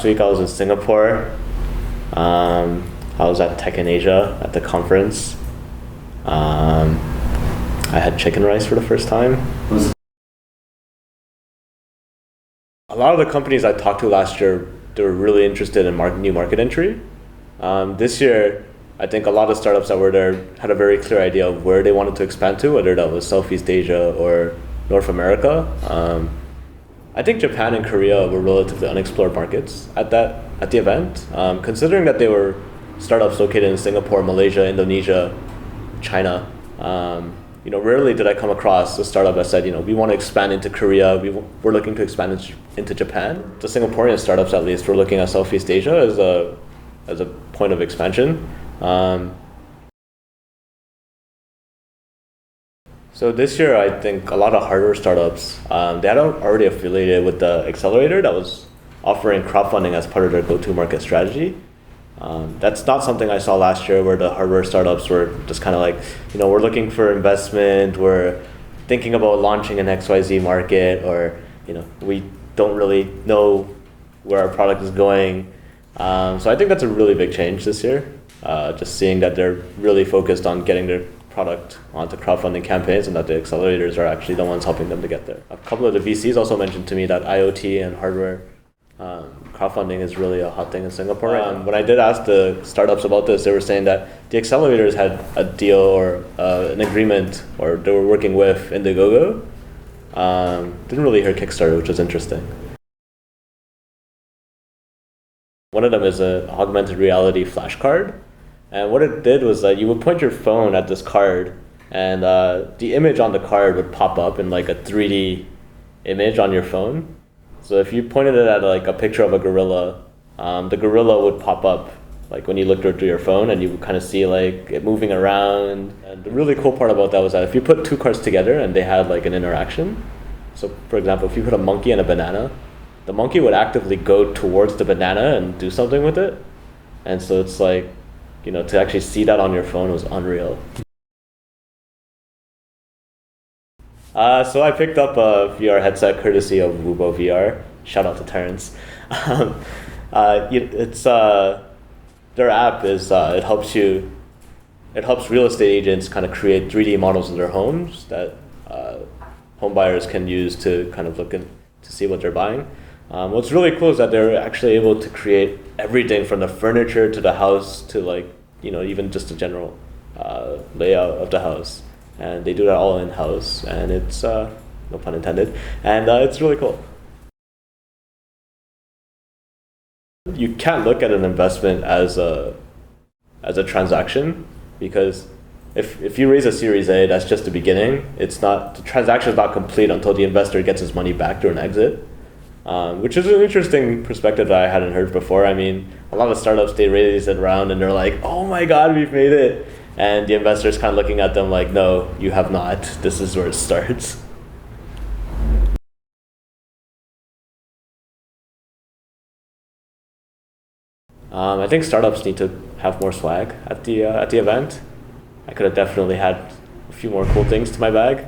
last week I was in Singapore. I was at Tech in Asia at the conference. I had chicken rice for the first time. A lot of the companies I talked to last year, they were really interested in new market entry. This year, I think a lot of startups that were there had a very clear idea of where they wanted to expand to, whether that was Southeast Asia or North America. I think Japan and Korea were relatively unexplored markets at the event, considering that they were startups located in Singapore, Malaysia, Indonesia, China. Rarely did I come across a startup that said, we want to expand into Korea, we're looking to expand into Japan. The Singaporean startups, at least, were looking at Southeast Asia as a point of expansion. So this year, I think a lot of hardware startups, they had already affiliated with the accelerator that was offering crowdfunding as part of their go-to market strategy. That's not something I saw last year, where the hardware startups were just kind of like, we're looking for investment, we're thinking about launching an XYZ market, or we don't really know where our product is going. So I think that's a really big change this year. Just seeing that they're really focused on getting their product onto crowdfunding campaigns, and that the accelerators are actually the ones helping them to get there. A couple of the VCs also mentioned to me that IoT and hardware crowdfunding is really a hot thing in Singapore. When I did ask the startups about this, they were saying that the accelerators had a deal or an agreement, or they were working with Indiegogo. Didn't really hear Kickstarter, which was interesting. One of them is an augmented reality flashcard. And what it did was that you would point your phone at this card, and the image on the card would pop up in like a 3D image on your phone. So if you pointed it at like a picture of a gorilla, the gorilla would pop up like when you looked through your phone, and you would kind of see like it moving around. And the really cool part about that was that if you put two cards together and they had like an interaction, so for example, if you put a monkey and a banana, the monkey would actively go towards the banana and do something with it. And so it's like, to actually see that on your phone was unreal. So I picked up a VR headset courtesy of Wubo VR. Shout out to Terrence. It's their app is it helps real estate agents kind of create 3D models of their homes that home buyers can use to kind of look to see what they're buying. What's really cool is that they're actually able to create everything from the furniture to the house to like, even just the general layout of the house. And they do that all in-house, and it's, no pun intended, and it's really cool. You can't look at an investment as a transaction, because if you raise a Series A, that's just the beginning. The transaction is not complete until the investor gets his money back through an exit. Which is an interesting perspective that I hadn't heard before. I mean, a lot of startups, they raise a round and they're like, oh my God, we've made it. And the investor's kind of looking at them like, no, you have not. This is where it starts. I think startups need to have more swag at the event. I could have definitely had a few more cool things to my bag.